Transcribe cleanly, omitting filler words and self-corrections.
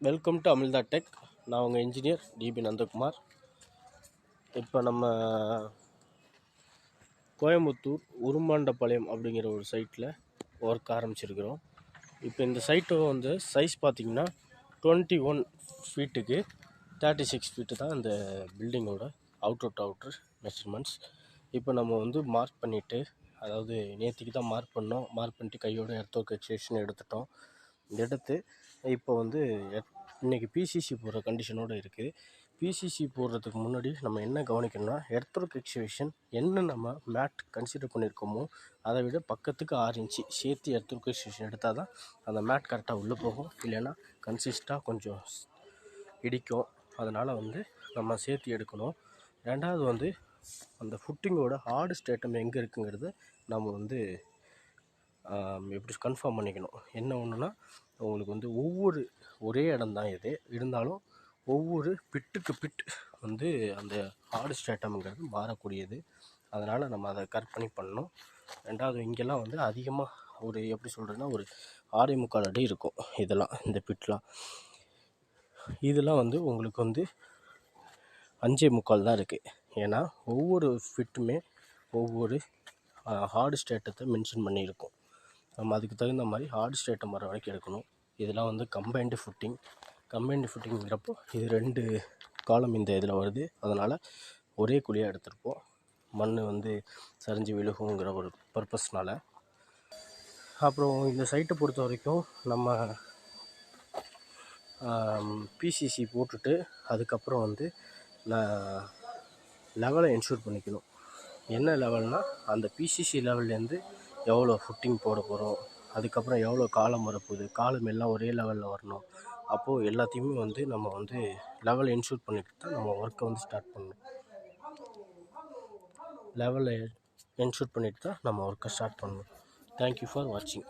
Welcome to அமில்தா tech. நான் உங்கள் engineer DP Nandakumar. இப்போ நம்ம கோயம்புத்தூர் உருமாண்டபாளையம் அப்படிங்கிற ஒரு சைட்டில் ஒர்க் ஆரம்பிச்சிருக்கிறோம். இப்போ இந்த சைட்டு வந்து சைஸ் பார்த்திங்கன்னா 21 ஃபீட்டுக்கு 36 ஃபீட்டு தான் இந்த பில்டிங்கோட அவுட்டர் மெஷர்மெண்ட்ஸ். இப்போ நம்ம வந்து மார்க் பண்ணிவிட்டு, அதாவது நேற்றுக்கு தான் மார்க் பண்ணோம். மார்க் பண்ணிட்டு கையோட எர்த்வொர்க் எக்ஸ்டென்ஷன் எடுத்துட்டோம். எடுத்து இப்போ வந்து இன்றைக்கி பிசிசி போடுற கண்டிஷனோடு இருக்குது. பிசிசி போடுறதுக்கு முன்னாடி நம்ம என்ன கவனிக்கணும்னா, எர்த்வொர்க் எக்ஸ்கவேஷன் என்ன நம்ம மேட் கன்சிடர் பண்ணியிருக்கோமோ அதை விட பக்கத்துக்கு 6 இன்ச்சு சேர்த்து எர்த்வொர்க் எக்ஸ்கவேஷன் எடுத்தால் தான் அந்த மேட் கரெக்டாக உள்ளே போகும். இல்லைன்னா கன்சிஸ்டாக கொஞ்சம் இடிக்கும். அதனால் வந்து நம்ம சேர்த்து எடுக்கணும். ரெண்டாவது வந்து அந்த ஃபுட்டிங்கோட ஹார்டு ஸ்டேட்டம் எங்கே இருக்குங்கிறத நம்ம வந்து எப்படி கன்ஃபார்ம் பண்ணிக்கணும். என்ன ஒன்றுனா, உங்களுக்கு வந்து ஒரே இடம் தான் இது இருந்தாலும் ஒவ்வொரு பிட்டுக்கு பிட் வந்து அந்த ஹார்டு ஸ்டேட்டம்ங்கிறது மாறக்கூடியது. அதனால் நம்ம அதை கரெக்ட் பண்ணி பண்ணணும். ரெண்டாவது இங்கெல்லாம் வந்து அதிகமாக எப்படி சொல்கிறதுனா, ஒரு 6.25 அடி இருக்கும். இதெல்லாம் இந்த பிட்லாம் இதெல்லாம் வந்து உங்களுக்கு வந்து 5.25 தான் இருக்குது. ஏன்னா ஒவ்வொரு ஃபிட்டுமே ஒவ்வொரு ஹார்டு ஸ்டேட்டத்தை மென்ஷன் பண்ணியிருக்கோம். நம்ம அதுக்கு தகுந்த மாதிரி ஹார்டு ஸ்டேட்டம் வர வரைக்கும் எடுக்கணும். இதெல்லாம் வந்து கம்பைன்டு ஃபுட்டிங்கிறப்போ இது 2 காலம் இந்த இதில் வருது. அதனால் ஒரே குழியாக எடுத்திருப்போம். மண் வந்து சரிஞ்சு விழுகுங்கிற ஒரு பர்பஸ்னால். அப்புறம் இந்த சைட்டை பொறுத்த வரைக்கும் நம்ம பிசிசி போட்டுட்டு அதுக்கப்புறம் வந்து லெவலை என்ஷூர் பண்ணிக்கணும். என்ன லெவல்னால், அந்த பிசிசி லெவல்லேருந்து எவ்வளோ ஃபுட்டிங் போட போகிறோம், அதுக்கப்புறம் எவ்வளோ காலம் வரப்போகுது, காலம் எல்லாம் ஒரே லெவலில் வரணும். அப்போது எல்லாத்தையுமே வந்து நம்ம வந்து லெவல் என்ஷூர் பண்ணிட்டு தான் நம்ம ஒர்க்கை வந்து ஸ்டார்ட் பண்ணணும். லெவலை என்ஷூர் பண்ணிட்டு தான் நம்ம ஒர்க்கை ஸ்டார்ட் பண்ணணும். தேங்க்யூ ஃபார் வாட்சிங்.